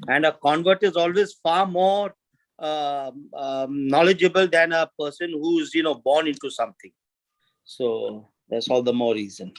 And a convert is always far more knowledgeable than a person who's born into something. So that's all the more reason.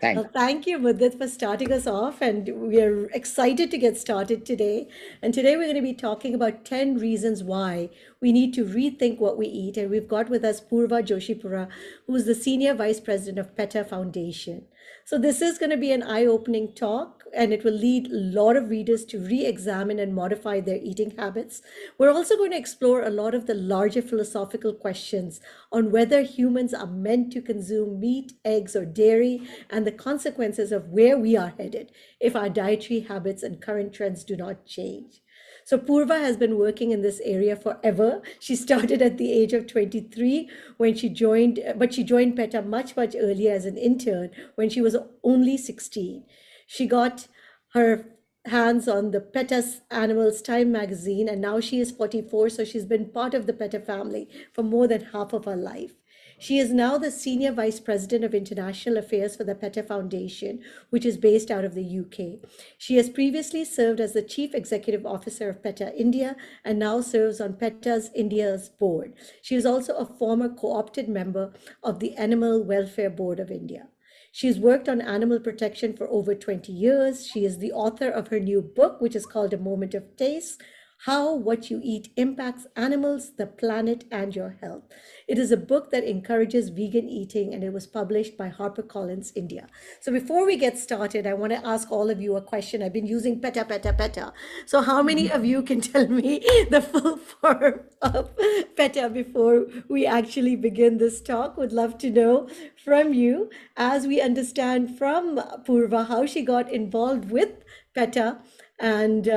Thank Well, thank you, Mudit, for starting us off. And we are excited to get started today. And today we're going to be talking about 10 reasons why we need to rethink what we eat. And we've got with us Poorva Joshipura, who is the Senior Vice President of Peta Foundation. So this is going to be an eye-opening talk, and it will lead a lot of readers to re-examine and modify their eating habits. We're also going to explore a lot of the larger philosophical questions on whether humans are meant to consume meat, eggs, or dairy, and the consequences of where we are headed if our dietary habits and current trends do not change. So Poorva has been working in this area forever. She started at the age of 23 when she joined, but she joined PETA much, much earlier as an intern when she was only 16. She got her hands on the PETA's Animals Time magazine, and now she is 44, so she's been part of the PETA family for more than half of her life. She is now the Senior Vice President of International Affairs for the PETA Foundation, which is based out of the UK. She has previously served as the Chief Executive Officer of PETA India and now serves on PETA's India's board. She is also a former co-opted member of the Animal Welfare Board of India. She's worked on animal protection for over 20 years. She is the author of her new book, which is called A Moment of Taste: How What You Eat Impacts Animals, the Planet, and Your Health. It is a book that encourages vegan eating, and it was published by HarperCollins India. So before we get started, I want to ask all of you a question. I've been using PETA, PETA, PETA. So how many of you can tell me the full form of PETA before we actually begin this talk? Would love to know from you, as we understand from Poorva how she got involved with PETA and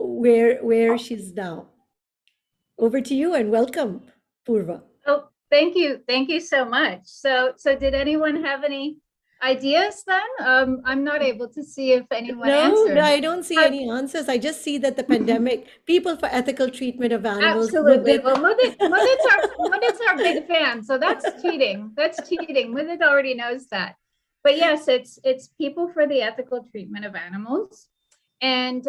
where she's now. Over to you and welcome, Poorva. Oh, thank you. Thank you so much. So did anyone have any ideas then? I'm not able to see if anyone answered. No, I don't see any answers. I just see that the pandemic, people for ethical treatment of animals. Absolutely. Well, Mudit's our big fan, so that's cheating. That's cheating. Mudit already knows that. But yes, it's people for the ethical treatment of animals. And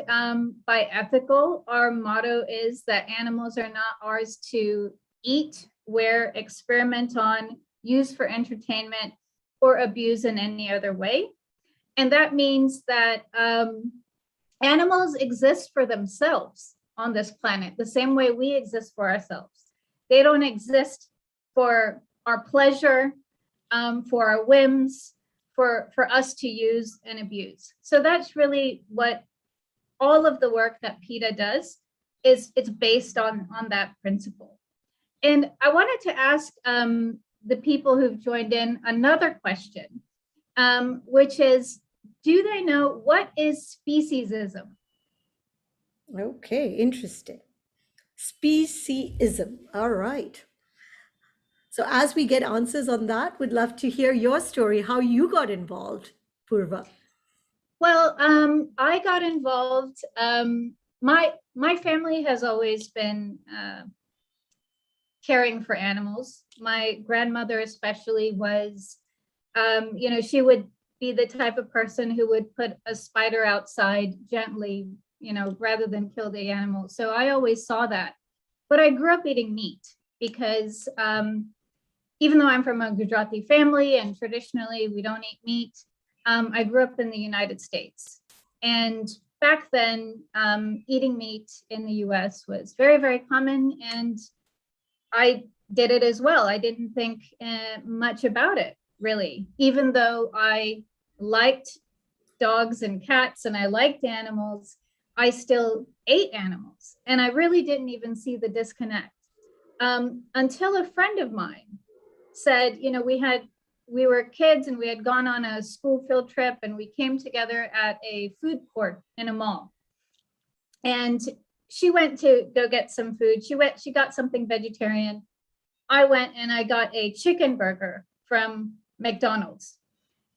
by ethical, our motto is that animals are not ours to eat, wear, experiment on, use for entertainment, or abuse in any other way. And that means that animals exist for themselves on this planet, the same way we exist for ourselves. They don't exist for our pleasure, for our whims, for us to use and abuse. So that's really what all of the work that PETA does is. It's based on that principle. And I wanted to ask the people who've joined in another question, which is, do they know what is speciesism? Okay, interesting. Speciesism. All right. So as we get answers on that, we'd love to hear your story, how you got involved, Poorva. Well, I got involved. My family has always been caring for animals. My grandmother especially was, she would be the type of person who would put a spider outside gently, rather than kill the animal. So I always saw that. But I grew up eating meat because even though I'm from a Gujarati family and traditionally we don't eat meat, I grew up in the United States. And back then, eating meat in the US was very, very common. And I did it as well. I didn't think much about it, really, even though I liked dogs and cats and I liked animals. I still ate animals, and I really didn't even see the disconnect until a friend of mine said, we were kids and we had gone on a school field trip and we came together at a food court in a mall. And she went to go get some food. She got something vegetarian. I went and I got a chicken burger from McDonald's.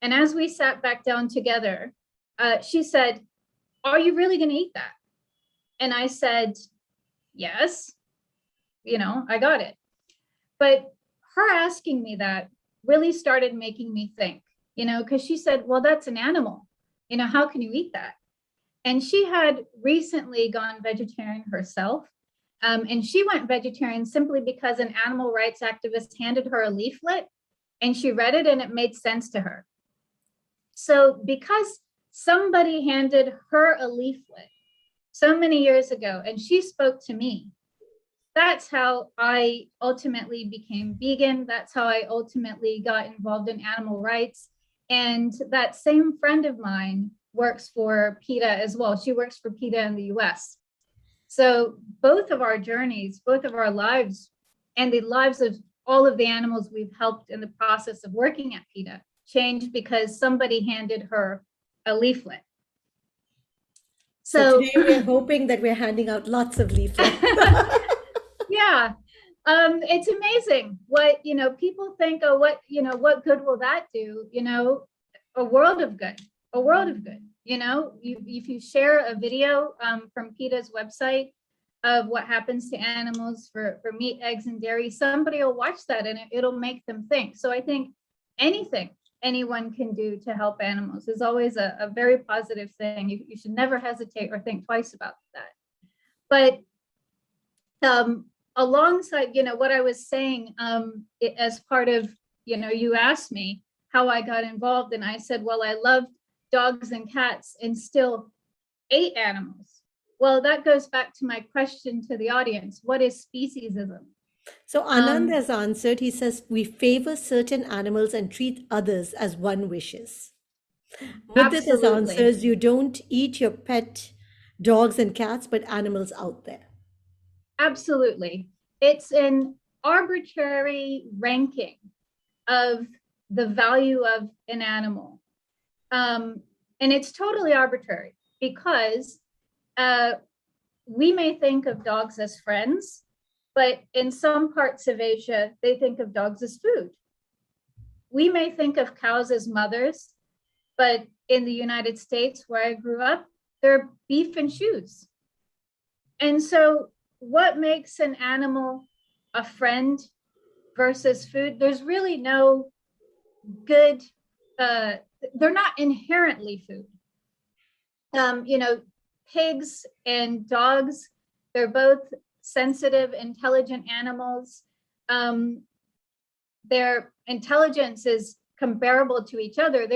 And as we sat back down together, she said, "Are you really going to eat that?" And I said, "Yes, I got it." But her asking me that really started making me think, because she said, "Well, that's an animal. How can you eat that?" And she had recently gone vegetarian herself. And she went vegetarian simply because an animal rights activist handed her a leaflet and she read it and it made sense to her. So because somebody handed her a leaflet so many years ago and she spoke to me, that's how I ultimately became vegan. That's how I ultimately got involved in animal rights. And that same friend of mine works for PETA as well. She works for PETA in the US. So both of our journeys, both of our lives, and the lives of all of the animals we've helped in the process of working at PETA changed because somebody handed her a leaflet. So today we're hoping that we're handing out lots of leaflets. Yeah. It's amazing what, people think, oh, what good will that do? A world of good, a world of good. If you share a video from PETA's website of what happens to animals for meat, eggs, and dairy, somebody will watch that and it'll make them think. So I think anything anyone can do to help animals is always a very positive thing. You should never hesitate or think twice about that. But alongside, what I was saying, as part of, you asked me how I got involved, and I said, well, I love dogs and cats and still ate animals. Well, that goes back to my question to the audience. What is speciesism? So Anand has answered. He says, we favor certain animals and treat others as one wishes. Mudit has answers, you don't eat your pet dogs and cats, but animals out there. Absolutely. It's an arbitrary ranking of the value of an animal. And it's totally arbitrary because we may think of dogs as friends, but in some parts of Asia, they think of dogs as food. We may think of cows as mothers, but in the United States, where I grew up, they're beef and shoes. And so what makes an animal a friend versus food? There's really no good, they're not inherently food. Pigs and dogs, they're both sensitive, intelligent animals. Their intelligence is comparable to each other.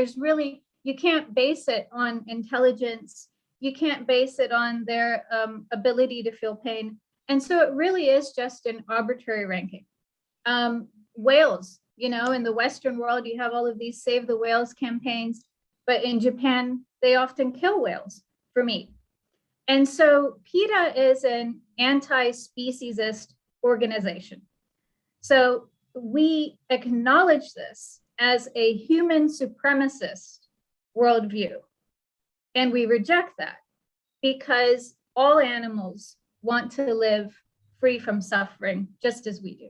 You can't base it on intelligence. You can't base it on their ability to feel pain. And so it really is just an arbitrary ranking. Whales, in the Western world, you have all of these Save the Whales campaigns, but in Japan, they often kill whales for meat. And so PETA is an anti-speciesist organization. So we acknowledge this as a human supremacist worldview. And we reject that because all animals want to live free from suffering, just as we do.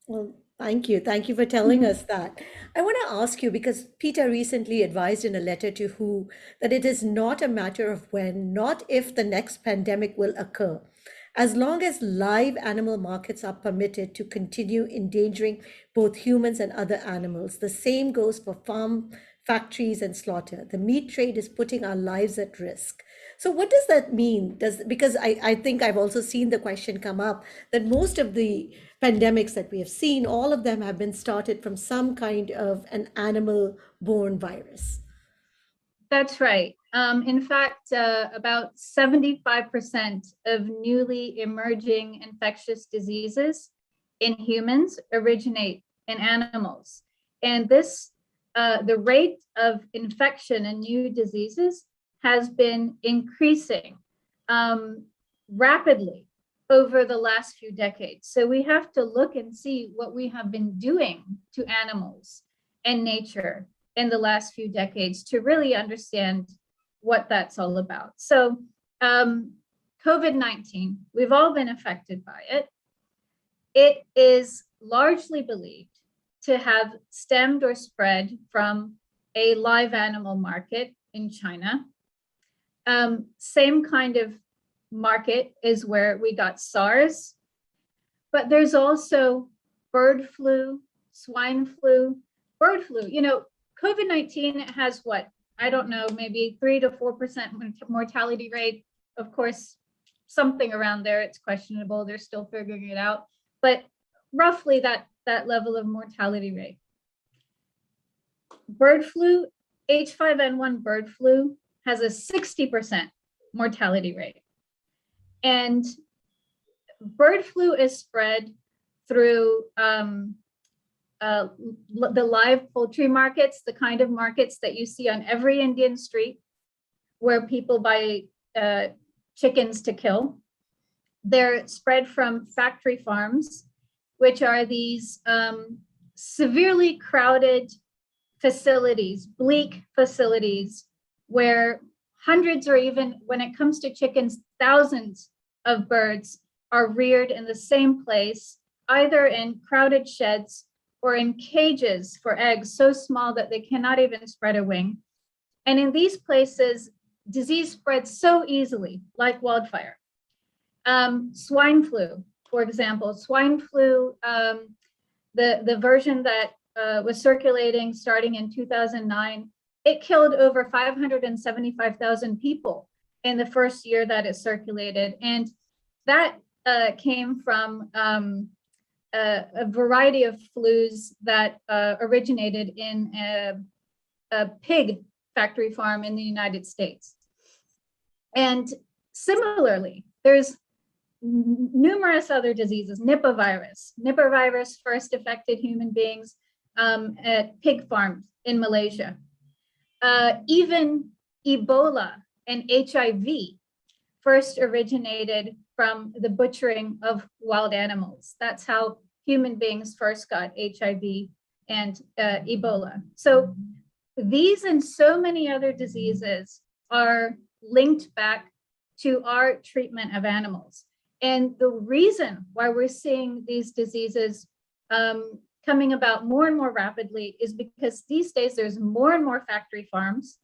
Well, thank you. Thank you for telling us that. I want to ask you, because PETA recently advised in a letter to WHO that it is not a matter of when, not if the next pandemic will occur. As long as live animal markets are permitted to continue endangering both humans and other animals, the same goes for farm, factories, and slaughter. The meat trade is putting our lives at risk. So what does that mean? Because I think I've also seen the question come up that most of the pandemics that we have seen, all of them have been started from some kind of an animal-borne virus. That's right. In fact, about 75% of newly emerging infectious diseases in humans originate in animals. And the rate of infection and new diseases has been increasing rapidly over the last few decades. So we have to look and see what we have been doing to animals and nature in the last few decades to really understand what that's all about. So COVID-19, we've all been affected by it. It is largely believed to have stemmed or spread from a live animal market in China. Same kind of market is where we got SARS, but there's also bird flu, swine flu, bird flu. COVID-19 has I don't know, maybe 3 to 4% mortality rate. Of course, something around there, it's questionable. They're still figuring it out, but roughly that level of mortality rate. Bird flu, H5N1 bird flu has a 60% mortality rate. And bird flu is spread through the live poultry markets, the kind of markets that you see on every Indian street where people buy chickens to kill. They're spread from factory farms, which are these severely crowded facilities, bleak facilities, where hundreds or even, when it comes to chickens, thousands of birds are reared in the same place, either in crowded sheds or in cages for eggs so small that they cannot even spread a wing. And in these places, disease spreads so easily, like wildfire. Swine flu, for example, swine flu, the version that was circulating starting in 2009, it killed over 575,000 people in the first year that it circulated. And that came from a variety of flus that originated in a pig factory farm in the United States. And similarly, there's numerous other diseases. Nipah virus first affected human beings at pig farms in Malaysia. Even Ebola and HIV first originated from the butchering of wild animals. That's how human beings first got HIV and Ebola. So these and so many other diseases are linked back to our treatment of animals. And the reason why we're seeing these diseases coming about more and more rapidly is because these days there's more and more factory farms.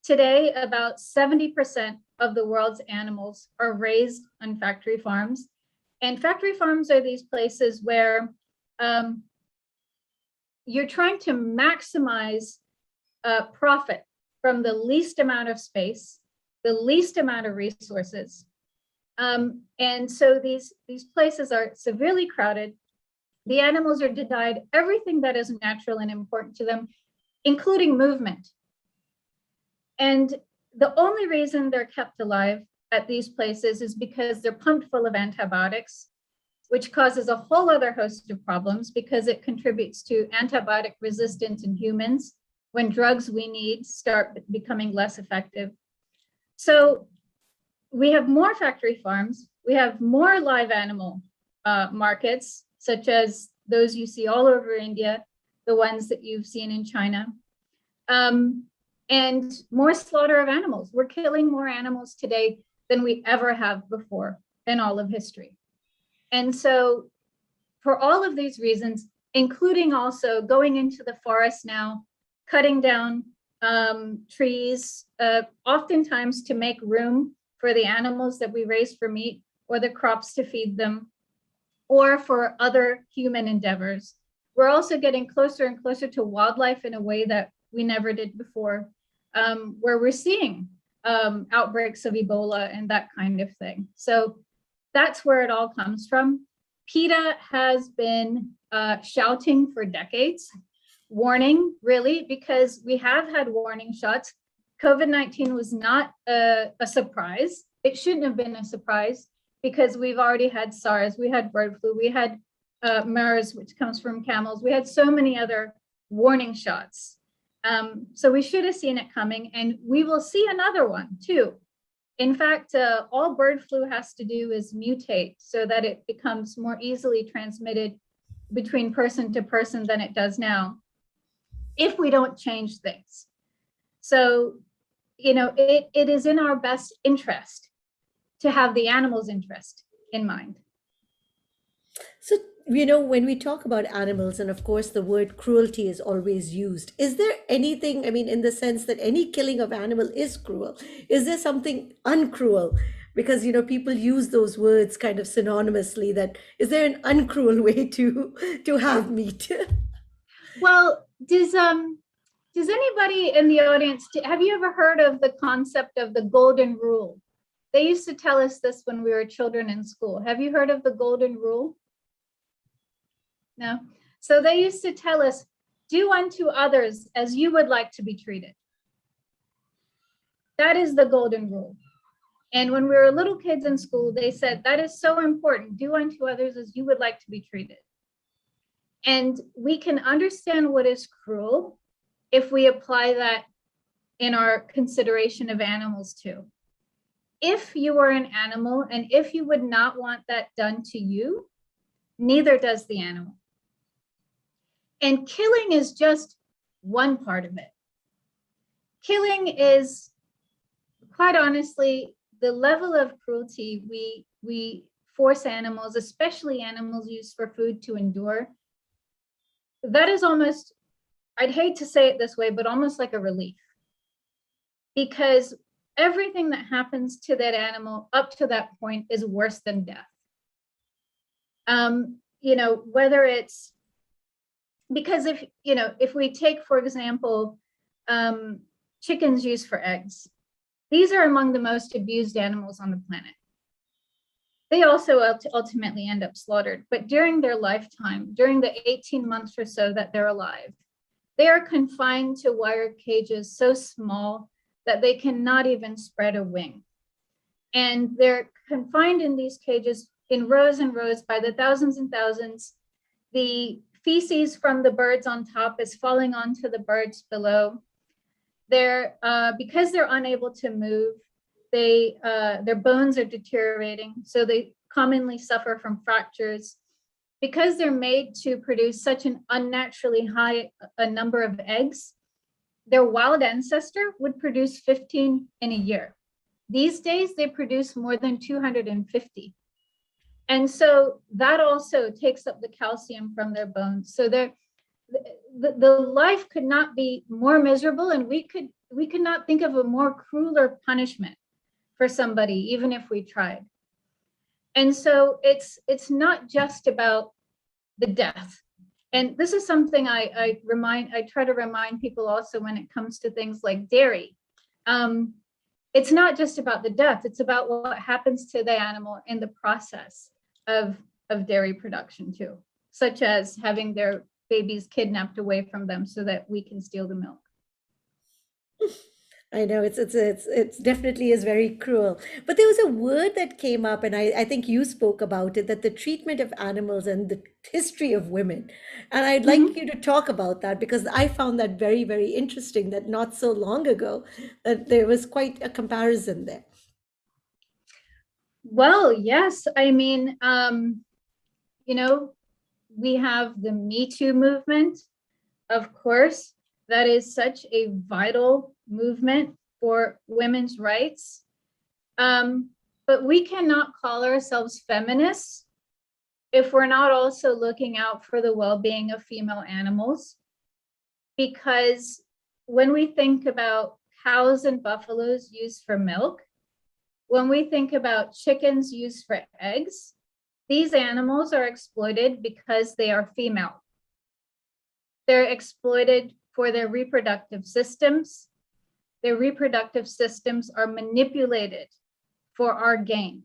Today, about 70% of the world's animals are raised on factory farms. And factory farms are these places where you're trying to maximize profit from the least amount of space, the least amount of resources. And so these places are severely crowded. The animals are denied everything that is natural and important to them, including movement. And the only reason they're kept alive at these places is because they're pumped full of antibiotics, which causes a whole other host of problems because it contributes to antibiotic resistance in humans when drugs we need start becoming less effective. So we have more factory farms, we have more live animal markets, such as those you see all over India, the ones that you've seen in China, and more slaughter of animals. We're killing more animals today than we ever have before in all of history. And so for all of these reasons, including also going into the forest now, cutting down trees, oftentimes to make room for the animals that we raise for meat or the crops to feed them, or for other human endeavors. We're also getting closer and closer to wildlife in a way that we never did before, where we're seeing outbreaks of Ebola and that kind of thing. So that's where it all comes from. PETA has been shouting for decades, warning really, because we have had warning shots. COVID-19 was not a surprise. It shouldn't have been a surprise because we've already had SARS, we had bird flu, we had MERS, which comes from camels. We had so many other warning shots. So we should have seen it coming, and we will see another one too. In fact, all bird flu has to do is mutate so that it becomes more easily transmitted between person to person than it does now, if we don't change things. So, you know, it is in our best interest to have the animal's interest in mind. So, you know, when we talk about animals, and of course the word cruelty is always used, is there anything, I mean, in the sense that any killing of animal is cruel, is there something uncruel? Because, you know, people use those words kind of synonymously, that is there an uncruel way to have meat? Well, does does anybody in the audience, have you ever heard of the concept of the golden rule? They used to tell us this when we were children in school. Have you heard of the golden rule? No? So they used to tell us, do unto others as you would like to be treated. That is the golden rule. And when we were little kids in school, they said, that is so important. Do unto others as you would like to be treated. And we can understand what is cruel if we apply that in our consideration of animals too. If you are an animal and if you would not want that done to you, neither does the animal. And killing is just one part of it. Killing is, quite honestly, the level of cruelty we force animals, especially animals used for food, to endure. That is almost, I'd hate to say it this way, but almost like a relief. Because everything that happens to that animal up to that point is worse than death. Whether it's, because if we take, for example, chickens used for eggs, these are among the most abused animals on the planet. They also ultimately end up slaughtered, but during their lifetime, during the 18 months or so that they're alive, they are confined to wire cages so small that they cannot even spread a wing. And they're confined in these cages in rows and rows by the thousands and thousands. The feces from the birds on top is falling onto the birds below. Because they're unable to move, their bones are deteriorating, so they commonly suffer from fractures. Because they're made to produce such an unnaturally high number of eggs, their wild ancestor would produce 15 in a year. These days, they produce more than 250. And so that also takes up the calcium from their bones. So the life could not be more miserable, and we could not think of a more crueler punishment for somebody, even if we tried. And so it's not just about the death. And this is something I try to remind people also when it comes to things like dairy. It's not just about the death, it's about what happens to the animal in the process of dairy production too, such as having their babies kidnapped away from them so that we can steal the milk. I know it's definitely is very cruel. But there was a word that came up, and I think you spoke about it, that the treatment of animals and the history of women. And I'd like you to talk about that, because I found that very, very interesting, that not so long ago that there was quite a comparison there. Well, yes. I mean, we have the Me Too movement, of course. That is such a vital movement for women's rights. But we cannot call ourselves feminists if we're not also looking out for the well-being of female animals. Because when we think about cows and buffaloes used for milk, when we think about chickens used for eggs, these animals are exploited because they are female. They're exploited for their reproductive systems. Their reproductive systems are manipulated for our gain.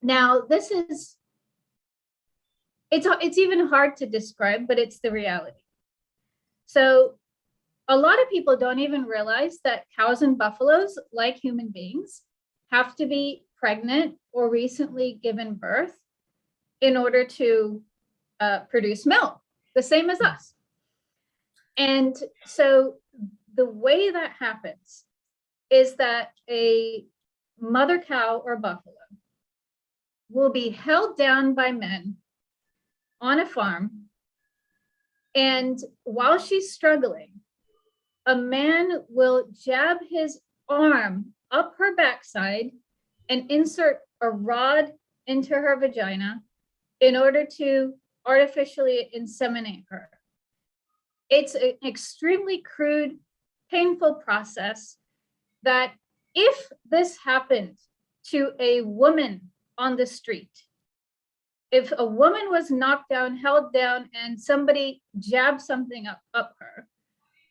Now, it's even hard to describe, but it's the reality. So a lot of people don't even realize that cows and buffaloes, like human beings, have to be pregnant or recently given birth in order to produce milk, the same as us. And so the way that happens is that a mother cow or buffalo will be held down by men on a farm. And while she's struggling, a man will jab his arm up her backside and insert a rod into her vagina in order to artificially inseminate her. It's an extremely crude, painful process that if this happened to a woman on the street, if a woman was knocked down, held down, and somebody jabbed something up her,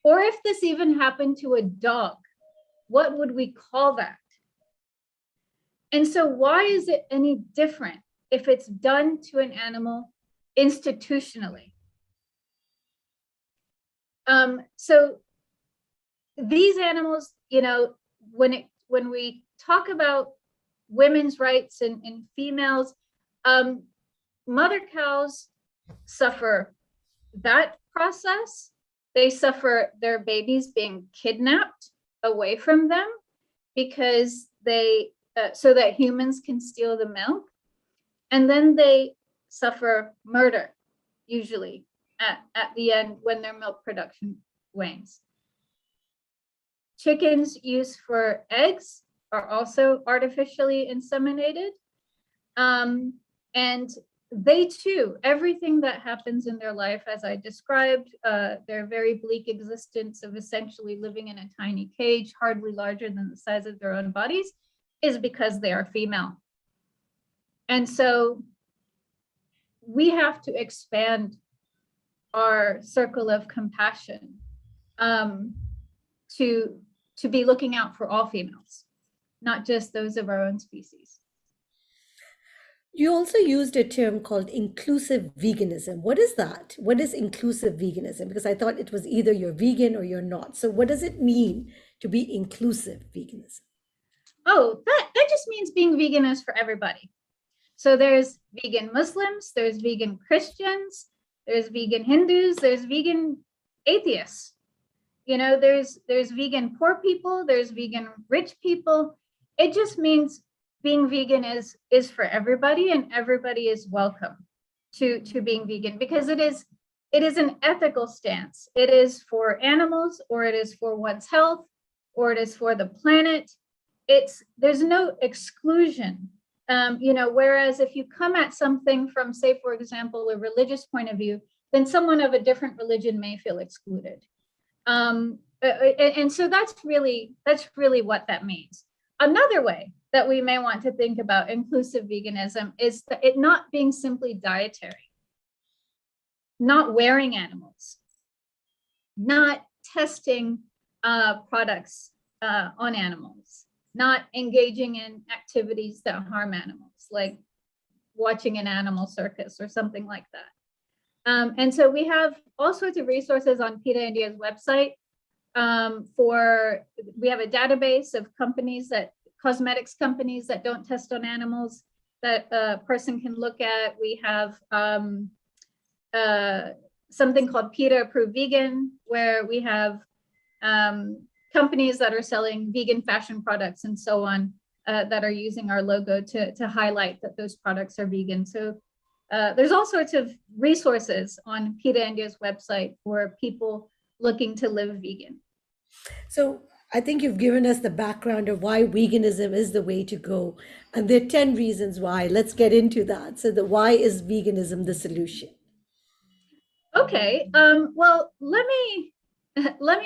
Or if this even happened to a dog, what would we call that? And so why is it any different if it's done to an animal institutionally? So these animals, you know, when we talk about women's rights and females, mother cows suffer that process. They suffer their babies being kidnapped away from them because they, so that humans can steal the milk. And then they suffer murder, usually at the end when their milk production wanes. Chickens used for eggs are also artificially inseminated. And they too, everything that happens in their life, as I described, their very bleak existence of essentially living in a tiny cage, hardly larger than the size of their own bodies, is because they are female. And so we have to expand our circle of compassion to be looking out for all females, not just those of our own species. You also used a term called inclusive veganism. What is that? What is inclusive veganism? Because I thought it was either you're vegan or you're not. So what does it mean to be inclusive veganism? Oh, that just means being vegan is for everybody. So there's vegan Muslims, there's vegan Christians, there's vegan Hindus, there's vegan atheists. You know, there's vegan poor people, there's vegan rich people. It just means being vegan is for everybody, and everybody is welcome to being vegan, because it is an ethical stance. It is for animals, or it is for one's health, or it is for the planet. There's no exclusion. You know, whereas if you come at something from, say, for example, a religious point of view, then someone of a different religion may feel excluded. And so that's really what that means. Another way that we may want to think about inclusive veganism is that it not being simply dietary, not wearing animals, not testing products on animals, not engaging in activities that harm animals, like watching an animal circus or something like that. And so we have all sorts of resources on PETA India's website. We have a database of cosmetics companies that don't test on animals that a person can look at. We have something called PETA Approved Vegan, where we have companies that are selling vegan fashion products and so on, that are using our logo to highlight that those products are vegan. So there's all sorts of resources on PETA India's website for people looking to live vegan. So I think you've given us the background of why veganism is the way to go. And there are 10 reasons why. Let's get into that. So why is veganism the solution? Okay, well, let me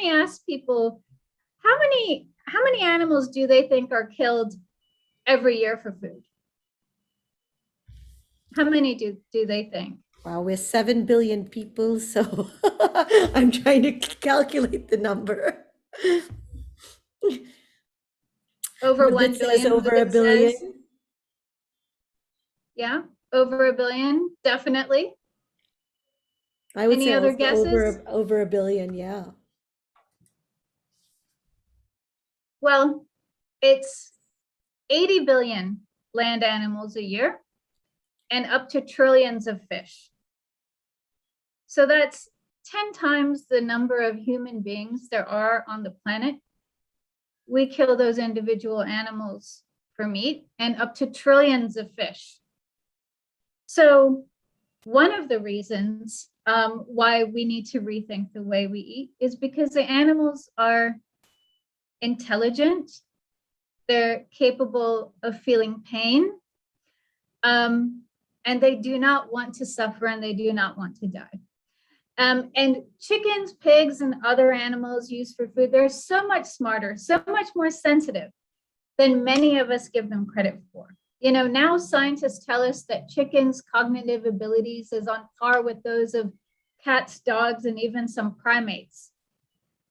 ask people, how many animals do they think are killed every year for food? How many do they think? Wow, we're 7 billion people, so I'm trying to calculate the number. Over Would 1 it says billion. over a billion? Yeah, over a billion, definitely. I would Any say other also guesses? over a billion, yeah. Well, it's 80 billion land animals a year and up to trillions of fish. So that's 10 times the number of human beings there are on the planet. We kill those individual animals for meat, and up to trillions of fish. So one of the reasons why we need to rethink the way we eat is because the animals are intelligent, they're capable of feeling pain, and they do not want to suffer, and they do not want to die. And chickens, pigs, and other animals used for food, they're so much smarter, so much more sensitive than many of us give them credit for. You know, now scientists tell us that chickens' cognitive abilities is on par with those of cats, dogs, and even some primates.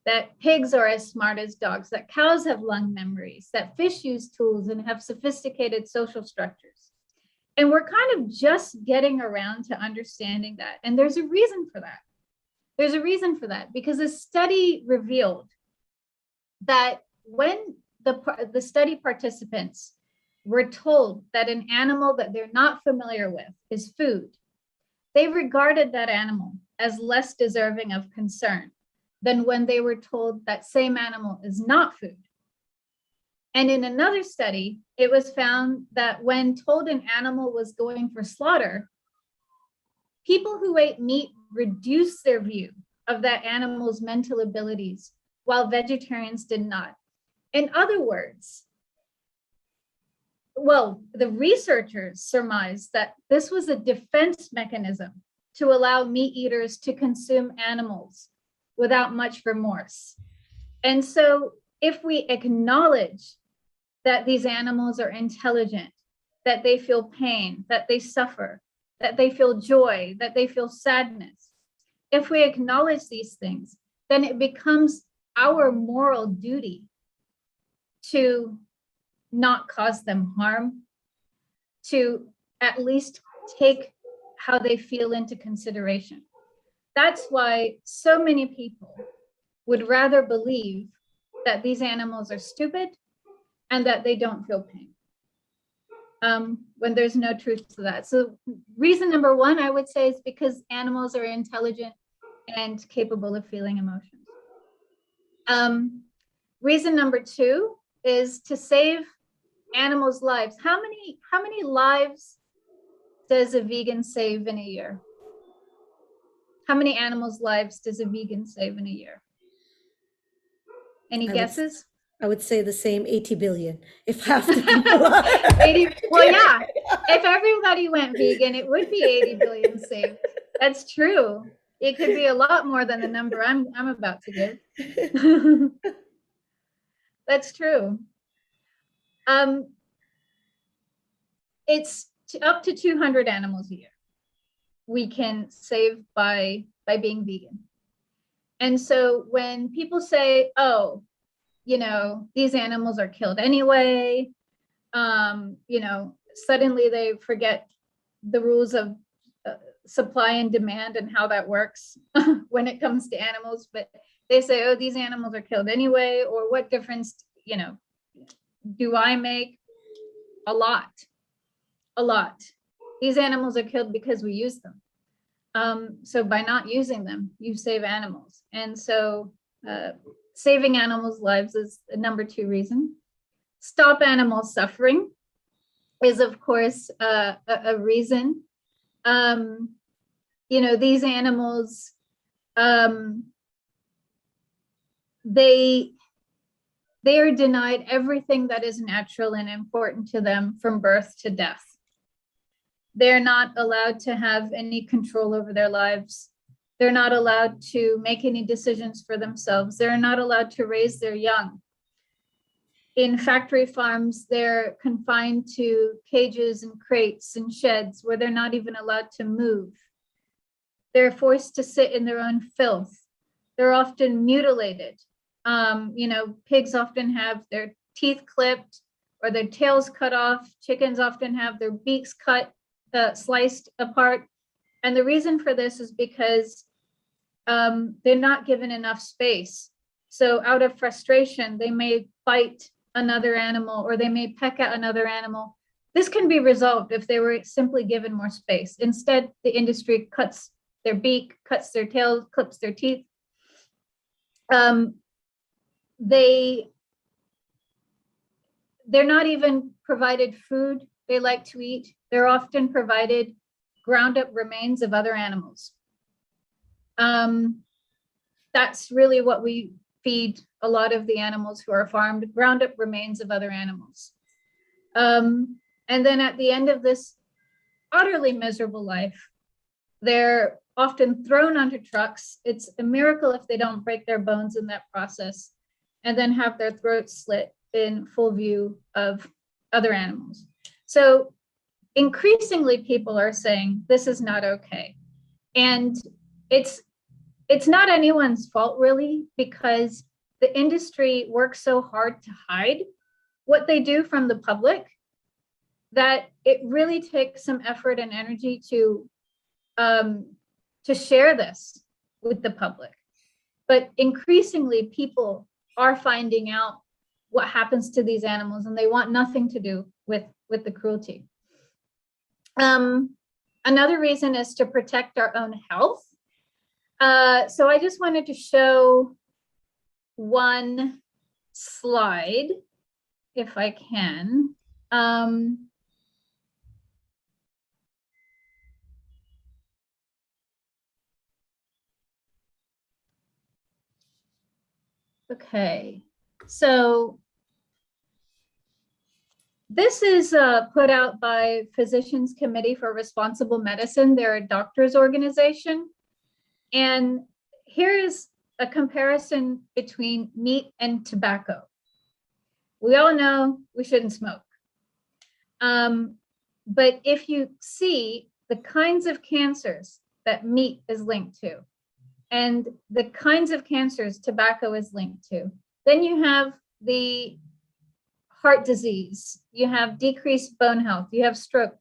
that pigs are as smart as dogs, that cows have long memories, that fish use tools and have sophisticated social structures. And we're kind of just getting around to understanding that. And there's a reason for that. There's a reason for that, because a study revealed that when the study participants were told that an animal that they're not familiar with is food, they regarded that animal as less deserving of concern than when they were told that same animal is not food. And in another study, it was found that when told an animal was going for slaughter, people who ate meat reduced their view of that animal's mental abilities, while vegetarians did not. In other words, well, the researchers surmised that this was a defense mechanism to allow meat eaters to consume animals without much remorse. And so if we acknowledge that these animals are intelligent, that they feel pain, that they suffer, that they feel joy, that they feel sadness, if we acknowledge these things, then it becomes our moral duty to not cause them harm, to at least take how they feel into consideration. That's why so many people would rather believe that these animals are stupid and that they don't feel pain, when there's no truth to that. So reason number one, I would say, is because animals are intelligent and capable of feeling emotions. Reason number two is to save animals' lives. How many lives does a vegan save in a year? How many animals' lives does a vegan save in a year? Any guesses? I would say the same 80 billion, if half the people are. 80, well, yeah. If everybody went vegan, it would be 80 billion saved. That's true. It could be a lot more than the number I'm about to give. That's true. It's up to 200 animals a year we can save by being vegan. And so when people say, oh, you know, these animals are killed anyway, you know, suddenly they forget the rules of supply and demand and how that works when it comes to animals. But they say, oh, these animals are killed anyway, or what difference, you know, do I make? A lot. These animals are killed because we use them. So by not using them, you save animals. And so saving animals' lives is the number two reason. Stop animal suffering is, of course, a reason. You know, these animals, they are denied everything that is natural and important to them from birth to death. They're not allowed to have any control over their lives. They're not allowed to make any decisions for themselves. They're not allowed to raise their young. In factory farms, they're confined to cages and crates and sheds where they're not even allowed to move. They're forced to sit in their own filth. They're often mutilated. You know, pigs often have their teeth clipped or their tails cut off. Chickens often have their beaks cut, sliced apart. And the reason for this is because they're not given enough space. So out of frustration, they may bite another animal or they may peck at another animal. This can be resolved if they were simply given more space. Instead, the industry cuts their beak, cuts their tail, clips their teeth. They're not even provided food they like to eat. They're often provided ground up remains of other animals. That's really what we feed a lot of the animals who are farmed, ground up remains of other animals. And then at the end of this utterly miserable life, they're often thrown onto trucks. It's a miracle if they don't break their bones in that process, and then have their throats slit in full view of other animals. So increasingly people are saying this is not okay. And it's it's not anyone's fault really, because the industry works so hard to hide what they do from the public that it really takes some effort and energy to share this with the public. But increasingly, people are finding out what happens to these animals, and they want nothing to do with the cruelty. Another reason is to protect our own health. So I just wanted to show one slide, if I can. Okay, so this is put out by Physicians Committee for Responsible Medicine. They're a doctors organization. And here is a comparison between meat and tobacco. We all know we shouldn't smoke. But if you see the kinds of cancers that meat is linked to, and the kinds of cancers tobacco is linked to, then you have the heart disease, you have decreased bone health, you have stroke.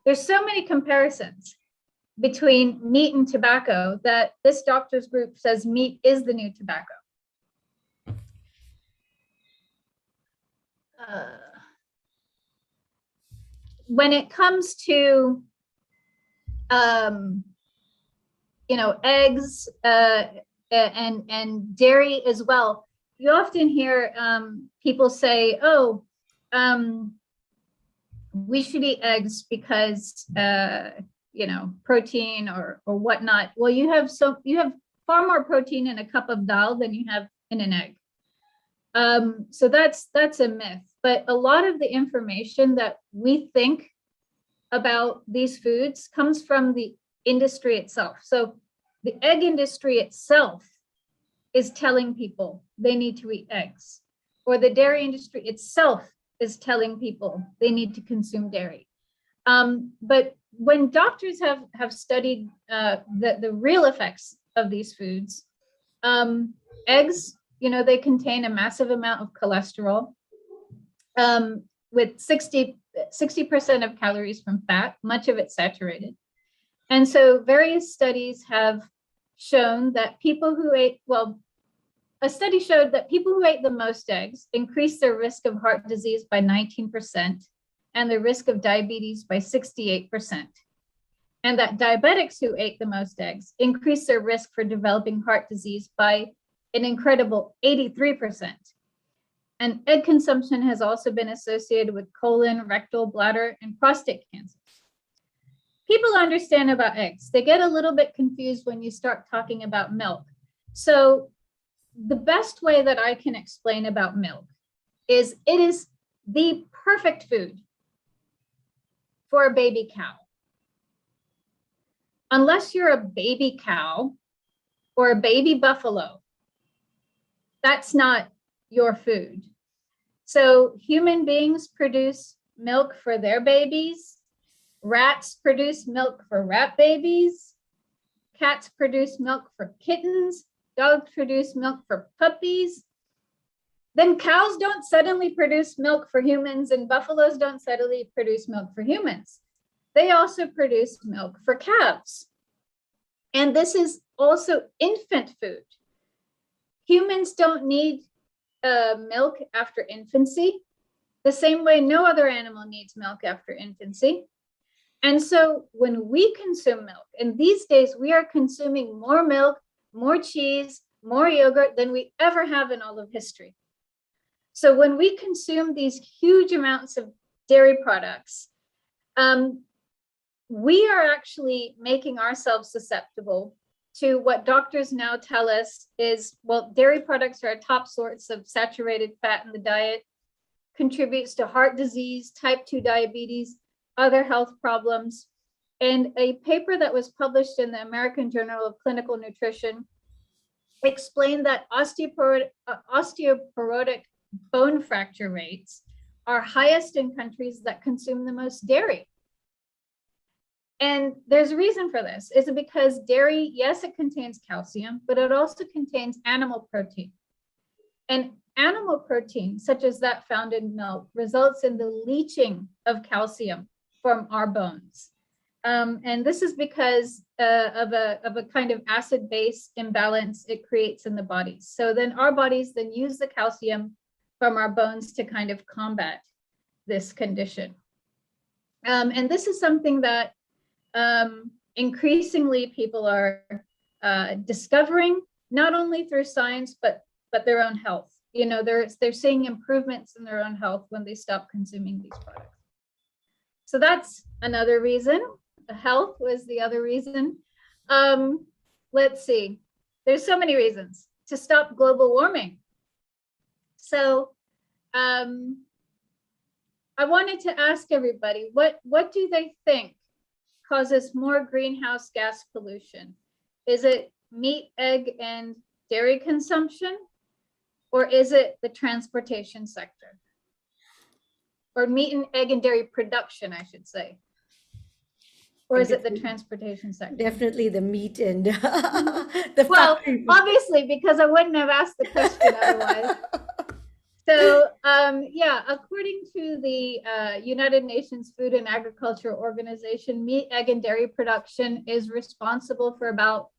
There's so many comparisons between meat and tobacco that this doctors group says meat is the new tobacco. When it comes to eggs and dairy as well, you often hear people say, "Oh, we should eat eggs because protein or whatnot." Well, you have far more protein in a cup of dal than you have in an egg. So that's a myth. But a lot of the information that we think about these foods comes from the industry itself. So the egg industry itself is telling people they need to eat eggs, or the dairy industry itself is telling people they need to consume dairy. But when doctors have studied the real effects of these foods, eggs, they contain a massive amount of cholesterol, with 60% of calories from fat, much of it saturated. And so various studies have shown that a study showed that people who ate the most eggs increased their risk of heart disease by 19% and the risk of diabetes by 68%. And that diabetics who ate the most eggs increased their risk for developing heart disease by an incredible 83%. And egg consumption has also been associated with colon, rectal, bladder, and prostate cancer. People understand about eggs. They get a little bit confused when you start talking about milk. So the best way that I can explain about milk is it is the perfect food for a baby cow. Unless you're a baby cow or a baby buffalo, that's not your food. So human beings produce milk for their babies. Rats produce milk for rat babies. Cats produce milk for kittens. Dogs produce milk for puppies. Then cows don't suddenly produce milk for humans, and buffaloes don't suddenly produce milk for humans. They also produce milk for calves. And this is also infant food. Humans don't need milk after infancy, the same way no other animal needs milk after infancy. And so when we consume milk, and these days we are consuming more milk, more cheese, more yogurt than we ever have in all of history. So when we consume these huge amounts of dairy products, we are actually making ourselves susceptible to what doctors now tell us is, well, dairy products are a top source of saturated fat in the diet, contributes to heart disease, type 2 diabetes, other health problems. And a paper that was published in the American Journal of Clinical Nutrition explained that osteoporotic bone fracture rates are highest in countries that consume the most dairy. And there's a reason for this. Is it because dairy, yes, it contains calcium, but it also contains animal protein. And animal protein, such as that found in milk, results in the leaching of calcium from our bones. And this is because of a kind of acid-base imbalance it creates in the body. So then our bodies then use the calcium from our bones to kind of combat this condition. And this is something that increasingly people are discovering, not only through science, but their own health. You know, they're seeing improvements in their own health when they stop consuming these products. So that's another reason. Health was the other reason. Let's see. There's so many reasons to stop global warming. So I wanted to ask everybody, what do they think causes more greenhouse gas pollution? Is it meat, egg, and dairy consumption? Or is it the transportation sector? Or meat and egg and dairy production, I should say. Or is it the transportation sector? Definitely the meat and the Well, factory. obviously, because I wouldn't have asked the question otherwise. So, yeah, according to the United Nations Food and Agriculture Organization, meat, egg, and dairy production is responsible for about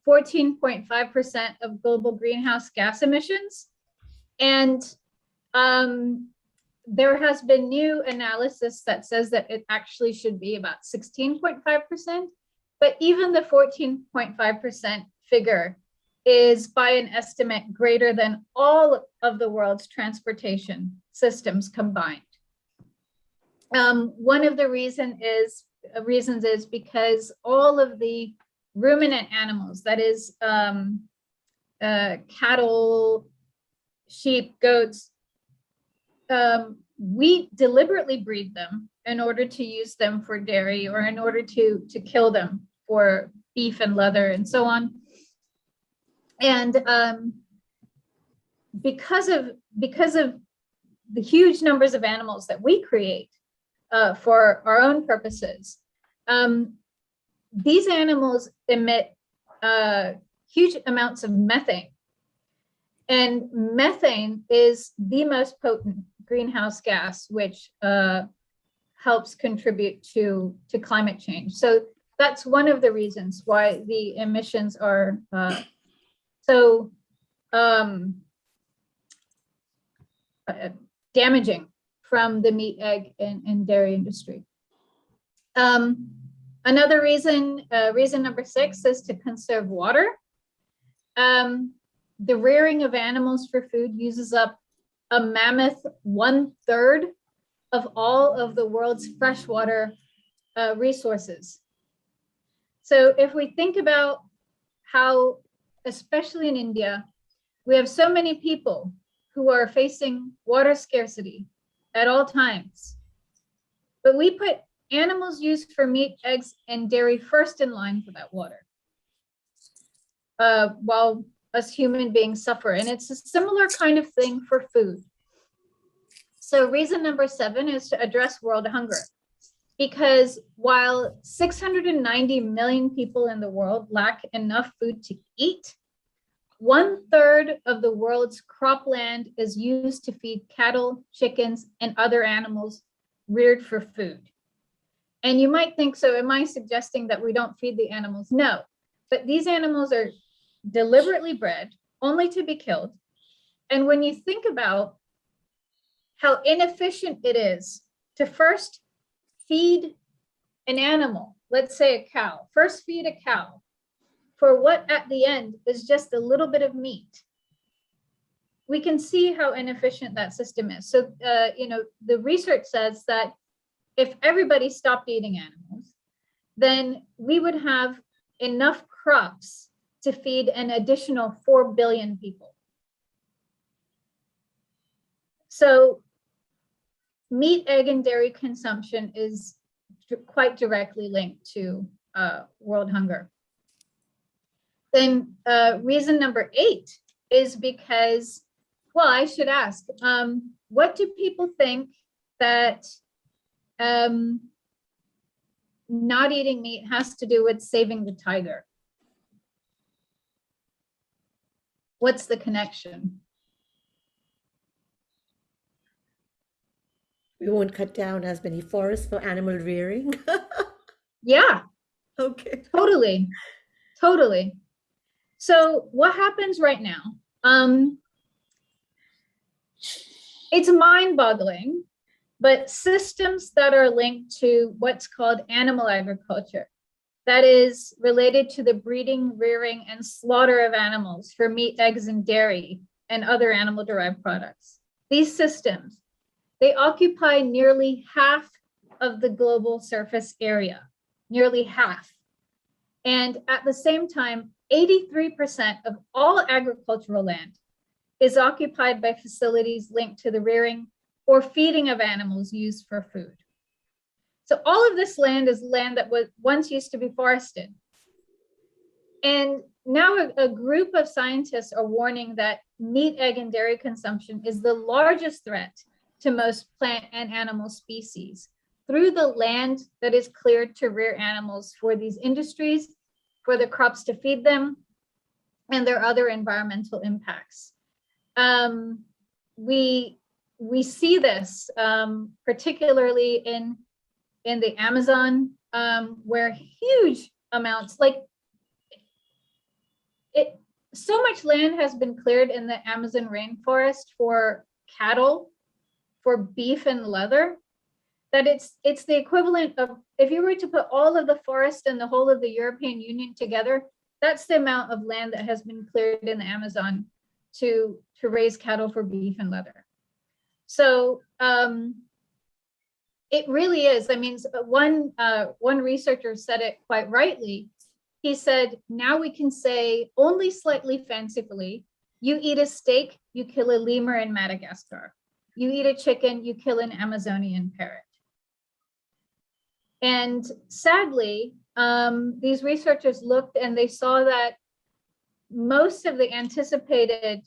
14.5% of global greenhouse gas emissions. And there has been new analysis that says that it actually should be about 16.5%. But even the 14.5% figure is by an estimate greater than all of the world's transportation systems combined. One of the reasons is because all of the ruminant animals, that is cattle, sheep, goats, we deliberately breed them in order to use them for dairy or in order to kill them for beef and leather and so on. And because of the huge numbers of animals that we create for our own purposes, these animals emit huge amounts of methane. And methane is the most potent greenhouse gas, which helps contribute to climate change. So that's one of the reasons why the emissions are so damaging from the meat, egg, and dairy industry. Another reason, reason number 6, is to conserve water. The rearing of animals for food uses up a mammoth 1/3 of all of the world's freshwater resources. So if we think about how, especially in India, we have so many people who are facing water scarcity at all times, but we put animals used for meat, eggs, and dairy first in line for that water, while us human beings suffer. And it's a similar kind of thing for food. So reason number 7 is to address world hunger. Because while 690 million people in the world lack enough food to eat, 1/3 of the world's cropland is used to feed cattle, chickens, and other animals reared for food. And you might think, so am I suggesting that we don't feed the animals? No, but these animals are deliberately bred only to be killed. And when you think about how inefficient it is to first feed an animal, let's say a cow, first feed a cow for what at the end is just a little bit of meat, we can see how inefficient that system is. So, you know, the research says that if everybody stopped eating animals, then we would have enough crops to feed an additional 4 billion people. So meat, egg, and dairy consumption is quite directly linked to world hunger. Then reason number 8 is because, well, I should ask, what do people think that not eating meat has to do with saving the tiger. What's the connection? We won't cut down as many forests for animal rearing. Yeah, Okay. totally. Totally. So what happens right now? It's mind-boggling, but systems that are linked to what's called animal agriculture, that is related to the breeding, rearing, and slaughter of animals for meat, eggs, and dairy, and other animal-derived products. These systems, they occupy nearly half of the global surface area, nearly half. And at the same time, 83% of all agricultural land is occupied by facilities linked to the rearing or feeding of animals used for food. So all of this land is land that was once used to be forested. And now a group of scientists are warning that meat, egg, and dairy consumption is the largest threat to most plant and animal species through the land that is cleared to rear animals for these industries, for the crops to feed them, and their other environmental impacts. We see this particularly in the Amazon, where huge amounts, so much land has been cleared in the Amazon rainforest for cattle, for beef and leather, that it's the equivalent of, if you were to put all of the forest and the whole of the European Union together, that's the amount of land that has been cleared in the Amazon to raise cattle for beef and leather. So it really is. I mean, one researcher said it quite rightly. He said, now we can say only slightly fancifully, you eat a steak, you kill a lemur in Madagascar. You eat a chicken, you kill an Amazonian parrot. And sadly, these researchers looked and they saw that most of the anticipated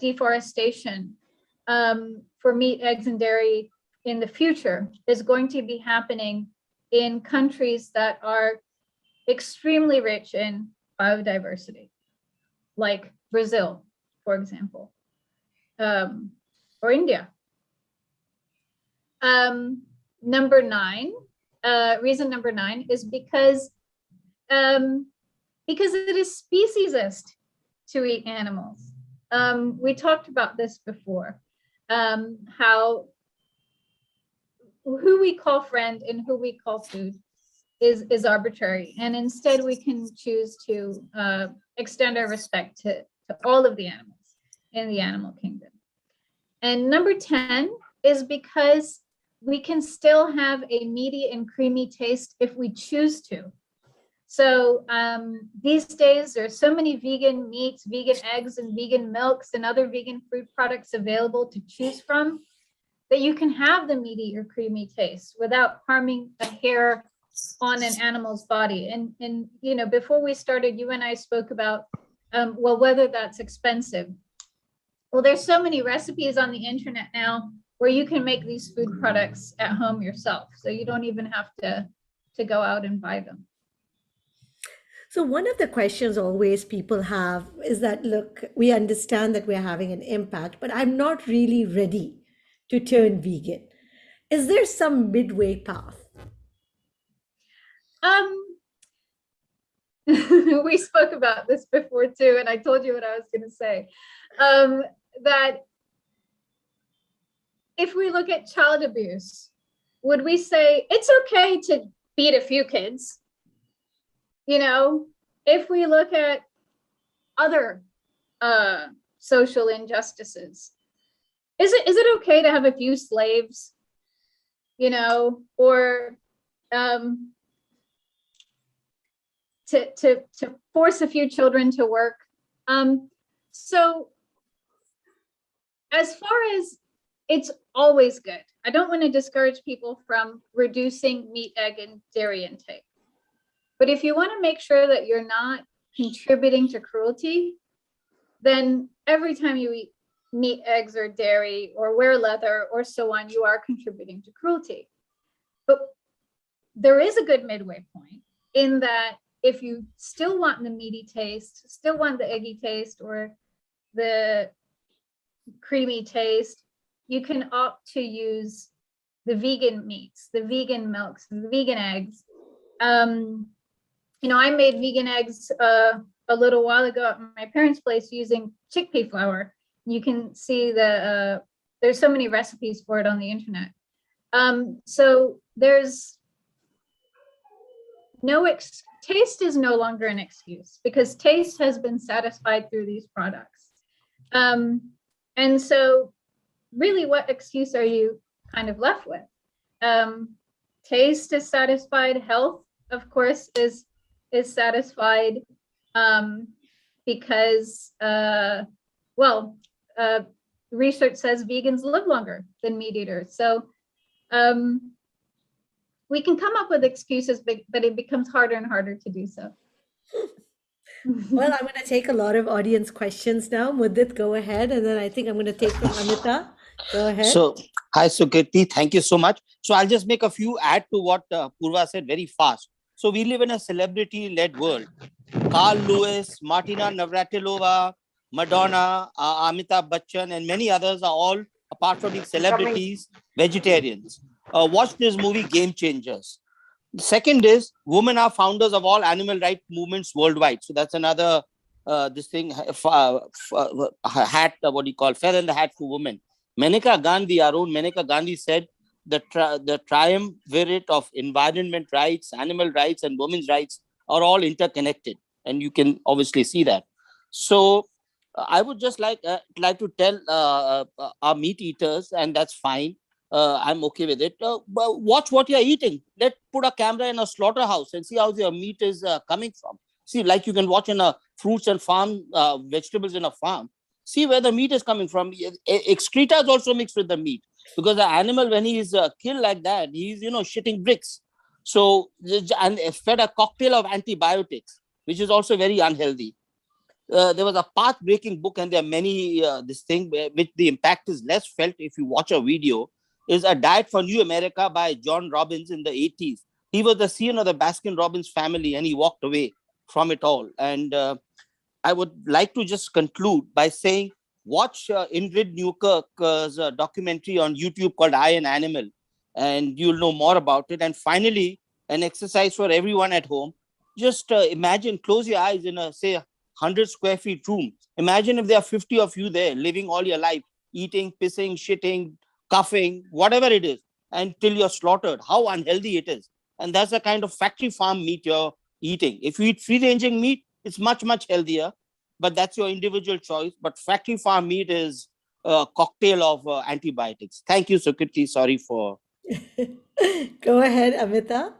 deforestation for meat, eggs, and dairy in the future is going to be happening in countries that are extremely rich in biodiversity, like Brazil, for example, or India. Reason number 9 is because it is speciesist to eat animals. We talked about this before, how who we call friend and who we call food is arbitrary. And instead we can choose to extend our respect to all of the animals in the animal kingdom. And number 10 is because we can still have a meaty and creamy taste if we choose to. So these days, there are so many vegan meats, vegan eggs, and vegan milks and other vegan food products available to choose from, that you can have the meaty or creamy taste without harming a hair on an animal's body. And you know, before we started, you and I spoke about, well, whether that's expensive. Well, there's so many recipes on the internet now where you can make these food products at home yourself. So you don't even have to go out and buy them. So one of the questions always people have is that, look, we understand that we're having an impact, but I'm not really ready to turn vegan. Is there some midway path? We spoke about this before too, and I told you what I was going to say. That if we look at child abuse, would we say it's okay to beat a few kids? You know, if we look at other social injustices, is it okay to have a few slaves? You know, or to force a few children to work? So as far as, it's always good. I don't want to discourage people from reducing meat, egg, and dairy intake. But if you want to make sure that you're not contributing to cruelty, then every time you eat meat, eggs, or dairy, or wear leather, or so on, you are contributing to cruelty. But there is a good midway point in that if you still want the meaty taste, still want the eggy taste or the creamy taste, you can opt to use the vegan meats, the vegan milks, the vegan eggs. I made vegan eggs a little while ago at my parents' place using chickpea flour. You can see there's so many recipes for it on the internet. So there's taste is no longer an excuse because taste has been satisfied through these products. And so really what excuse are you kind of left with? Taste is satisfied, health, of course, is satisfied because, research says vegans live longer than meat eaters. So we can come up with excuses, but it becomes harder and harder to do so. Well, I'm going to take a lot of audience questions now. Mudit, go ahead. And then I think I'm going to take from Amita. Go ahead. So, hi, Sukriti. Thank you so much. So, I'll just make a few add to what Poorva said very fast. So, we live in a celebrity-led world. Carl Lewis, Martina Navratilova, Madonna, Amitabh Bachchan, and many others are all, apart from being celebrities, vegetarians. Watch this movie, Game Changers. The second is women are founders of all animal rights movements worldwide. So that's another hat, what do you call, feather in the hat for women. Maneka Gandhi, our own Maneka Gandhi said the triumvirate of environment rights, animal rights, and women's rights are all interconnected. And you can obviously see that. So I would just like to tell our meat eaters, and that's fine. I'm okay with it. But watch what you're eating. Put a camera in a slaughterhouse and see how your meat is coming from. See, like you can watch in a fruits and farm, vegetables in a farm. See where the meat is coming from. Excreta is also mixed with the meat because the animal, when he is killed like that, he's shitting bricks. So and fed a cocktail of antibiotics, which is also very unhealthy. There was a path-breaking book, and there are many this thing which the impact is less felt if you watch a video. Is A Diet for New America by John Robbins in the 80s. He was the CEO of the Baskin-Robbins family, and he walked away from it all. And I would like to just conclude by saying, watch Ingrid Newkirk's documentary on YouTube called I, An Animal, and you'll know more about it. And finally, an exercise for everyone at home. Just imagine, close your eyes in a, say, 100 square feet room. Imagine if there are 50 of you there living all your life, eating, pissing, shitting, coughing, whatever it is, until you're slaughtered, how unhealthy it is. And that's the kind of factory farm meat you're eating. If you eat free-ranging meat, it's much, much healthier, but that's your individual choice. But factory farm meat is a cocktail of antibiotics. Thank you, Sukriti. Sorry for... Go ahead, Amita.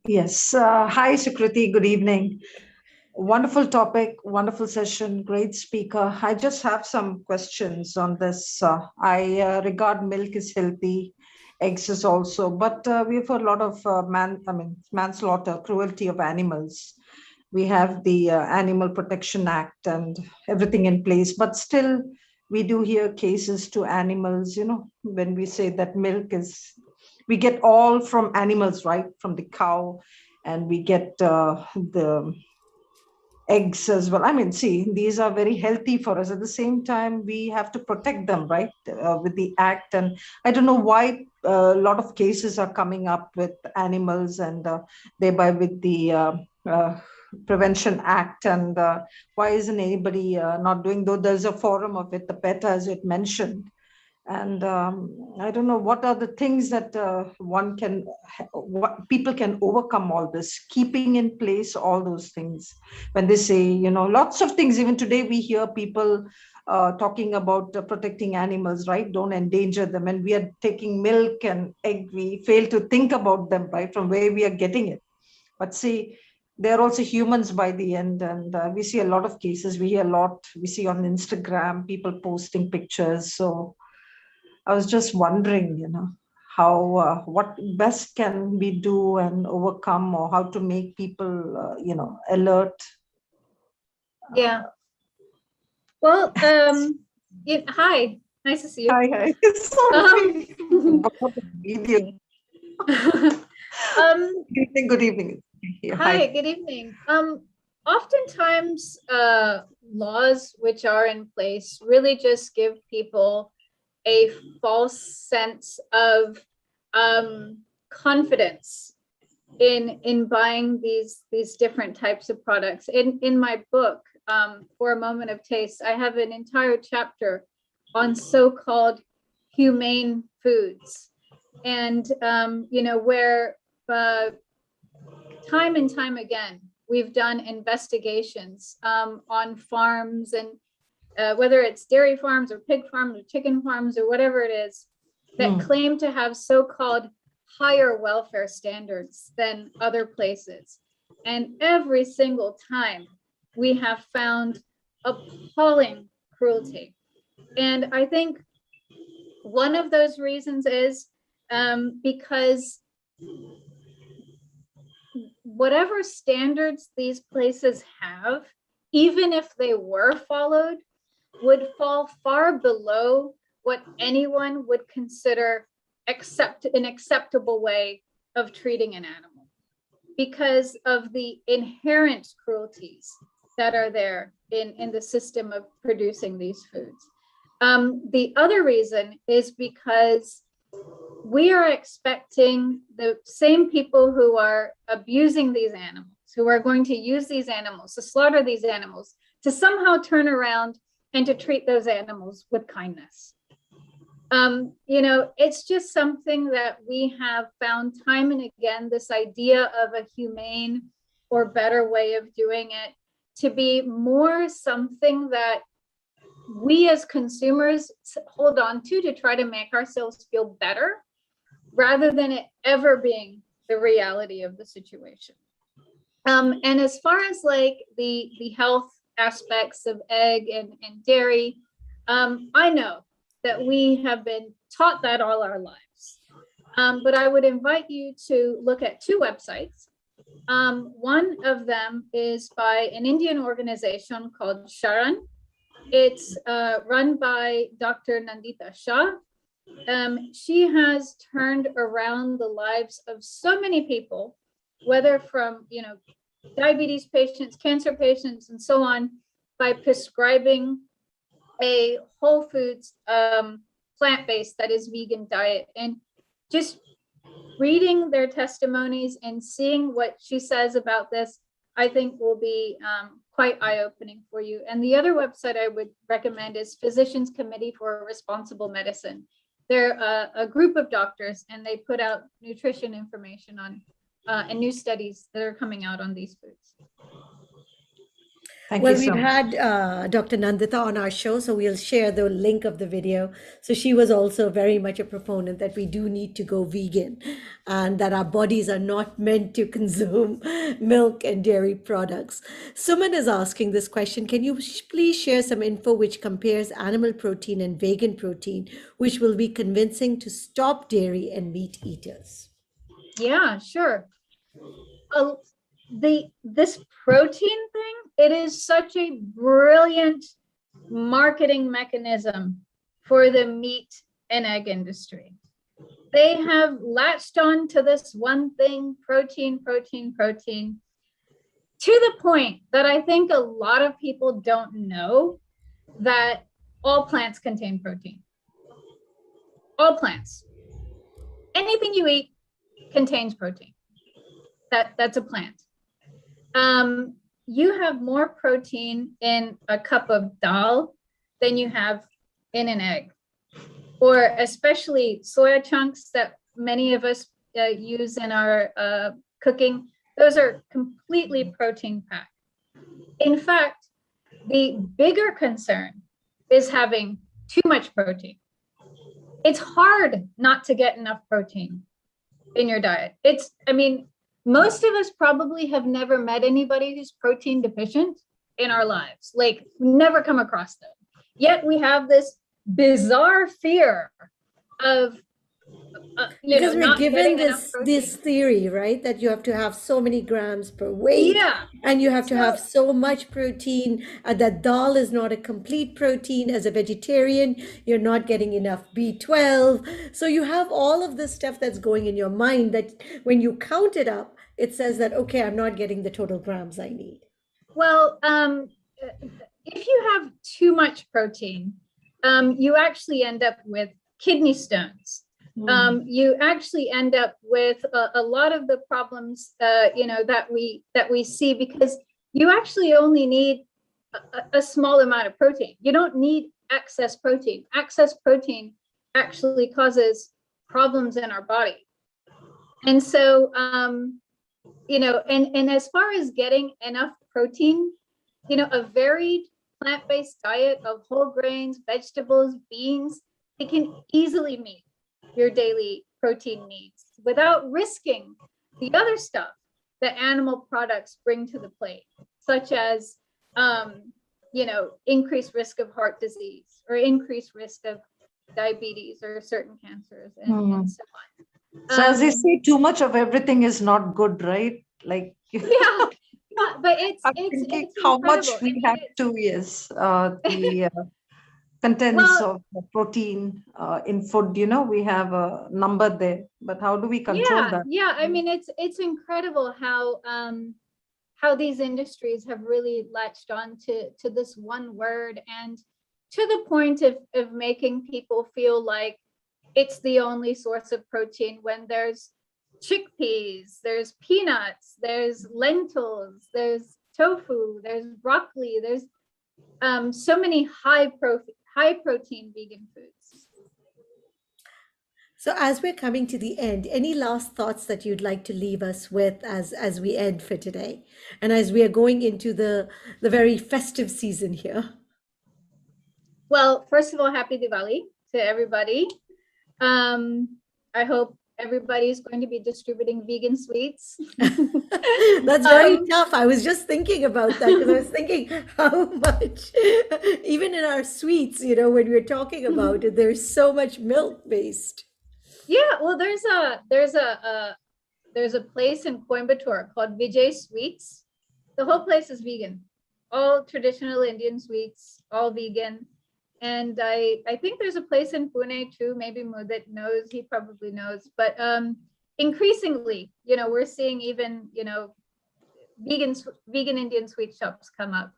Yes. Hi, Sukriti. Good evening. Wonderful topic, wonderful session, great speaker. I just have some questions on this. I regard milk is healthy, eggs is also, but we have a lot of manslaughter, cruelty of animals. We have the Animal Protection Act and everything in place, but still we do hear cases to animals, when we say that milk is, we get all from animals, right? From the cow, and we get the eggs as well. See, these are very healthy for us. At the same time, we have to protect them, right? With the act. And I don't know why a lot of cases are coming up with animals and thereby with the Prevention Act. And why isn't anybody not doing, though there's a forum of it, the Peta, as it mentioned. And I don't know what are the things that people can overcome all this, keeping in place all those things. When they say, lots of things, even today we hear people talking about protecting animals, right? Don't endanger them. And we are taking milk and egg. We fail to think about them, right? From where we are getting it. But see, they're also humans by the end. And we see a lot of cases. We hear a lot. We see on Instagram, people posting pictures. So I was just wondering, how, what best can we do and overcome, or how to make people, alert? Yeah. Well, hi, nice to see you. Hi. Sorry. Video. Good evening. Hi, good evening. Oftentimes, laws which are in place really just give people a false sense of confidence in buying these different types of products. In my book, For a Moment of Taste, I have an entire chapter on so-called humane foods, and where time and time again we've done investigations on farms, and whether it's dairy farms or pig farms or chicken farms or whatever it is, that claim to have so-called higher welfare standards than other places. And every single time we have found appalling cruelty. And I think one of those reasons is because whatever standards these places have, even if they were followed, would fall far below what anyone would consider an acceptable way of treating an animal, because of the inherent cruelties that are there in the system of producing these foods. The other reason is because we are expecting the same people who are abusing these animals, who are going to use these animals, to slaughter these animals, to somehow turn around and to treat those animals with kindness. It's just something that we have found time and again, this idea of a humane or better way of doing it, to be more something that we as consumers hold on to try to make ourselves feel better, rather than it ever being the reality of the situation. And as far as like the health aspects of egg and dairy, I know that we have been taught that all our lives. But I would invite you to look at two websites. One of them is by an Indian organization called Sharan. It's run by Dr. Nandita Shah. She has turned around the lives of so many people, whether from diabetes patients, cancer patients, and so on, by prescribing a whole foods plant-based, that is vegan diet. And just reading their testimonies and seeing what she says about this, I think will be quite eye-opening for you. And the other website I would recommend is Physicians Committee for Responsible Medicine. They're a group of doctors, and they put out nutrition information on and new studies that are coming out on these foods. Well, we've had Dr. Nandita on our show, so we'll share the link of the video. So she was also very much a proponent that we do need to go vegan, and that our bodies are not meant to consume milk and dairy products. Suman is asking this question: can you please share some info which compares animal protein and vegan protein, which will be convincing to stop dairy and meat eaters? Yeah, sure. This protein thing, it is such a brilliant marketing mechanism for the meat and egg industry. They have latched on to this one thing, protein, protein, protein, to the point that I think a lot of people don't know that all plants contain protein. All plants. Anything you eat contains protein. That's a plant. You have more protein in a cup of dal than you have in an egg, or especially soya chunks that many of us use in our cooking. Those are completely protein packed. In fact, the bigger concern is having too much protein. It's hard not to get enough protein in your diet. Most of us probably have never met anybody who's protein deficient in our lives, like never come across them. Yet we have this bizarre fear of Because we're not given getting enough this protein. theory, right, that you have to have so many grams per weight, Yeah. and you have to So have so much protein, that dal is not a complete protein. As a vegetarian, you're not getting enough B12. So you have all of this stuff that's going in your mind that when you count it up, it says that, okay, I'm not getting the total grams I need. well, if you have too much protein, you actually end up with kidney stones. You actually end up with a lot of the problems, that we see, because you actually only need a small amount of protein. You don't need excess protein. Excess protein actually causes problems in our body. And so, and as far as getting enough protein, a varied plant-based diet of whole grains, vegetables, beans, it can easily meet your daily protein needs without risking the other stuff that animal products bring to the plate, such as, increased risk of heart disease or increased risk of diabetes or certain cancers and so on. So as they say, too much of everything is not good, right? Like, Yeah, but I'm it's thinking how much incredible. we have to, yes, the contents of the protein in food, we have a number there, but how do we control that? Yeah. I mean, it's incredible how these industries have really latched on to this one word, and to the point of making people feel like it's the only source of protein, when there's chickpeas, there's peanuts, there's lentils, there's tofu, there's broccoli, there's so many high protein vegan foods. So as we're coming to the end, any last thoughts that you'd like to leave us with as we end for today, and as we are going into the very festive season here? Well, first of all, happy Diwali to everybody. I hope everybody's going to be distributing vegan sweets. That's very tough. I was just thinking about that, because I was thinking how much, even in our sweets, when we're talking about it, there's so much milk based. Yeah, well, there's a place in Coimbatore called Vijay Sweets. The whole place is vegan, all traditional Indian sweets, all vegan. And I think there's a place in Pune too, maybe Mudit knows, he probably knows, but increasingly, we're seeing even, vegan Indian sweet shops come up.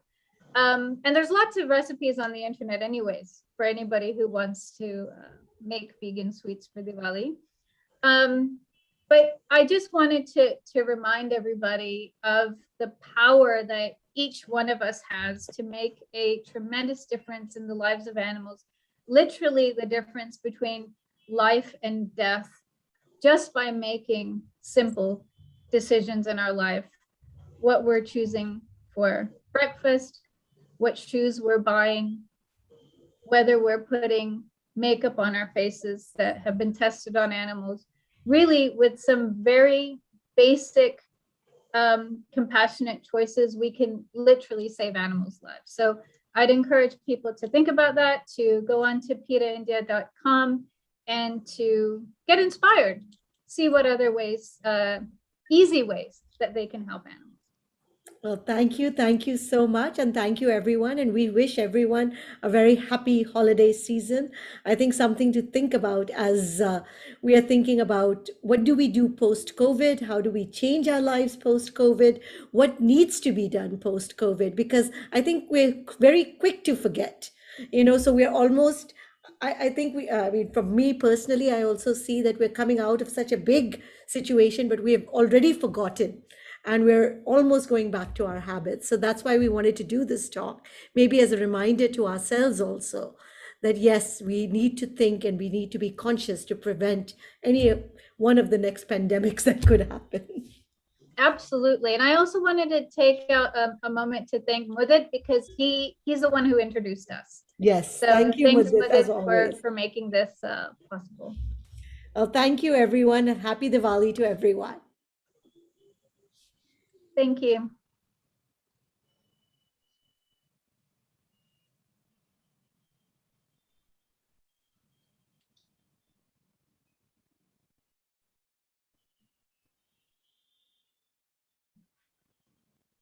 And there's lots of recipes on the internet anyways, for anybody who wants to make vegan sweets for Diwali. But I just wanted to remind everybody of the power that each one of us has to make a tremendous difference in the lives of animals, literally the difference between life and death, just by making simple decisions in our life. What we're choosing for breakfast, what shoes we're buying, whether we're putting makeup on our faces that have been tested on animals, really with some very basic compassionate choices, we can literally save animals' lives. So I'd encourage people to think about that, to go on to petaindia.com and to get inspired, see what other ways, easy ways that they can help animals. Well, thank you so much, and thank you everyone, and we wish everyone a very happy holiday season. I think something to think about as we are thinking about what do we do post-COVID, how do we change our lives post-COVID, what needs to be done post-COVID, because I think we're very quick to forget, so we're almost, I think I mean, for me personally, I also see that we're coming out of such a big situation, but we have already forgotten. And we're almost going back to our habits. So that's why we wanted to do this talk, maybe as a reminder to ourselves also, that yes, we need to think and we need to be conscious to prevent any one of the next pandemics that could happen. Absolutely. And I also wanted to take out a moment to thank Mudit, because he's the one who introduced us. Yes, So thank you, thanks, Mudit, as Mudit, always. for making this possible. Well, thank you, everyone, and happy Diwali to everyone. Thank you.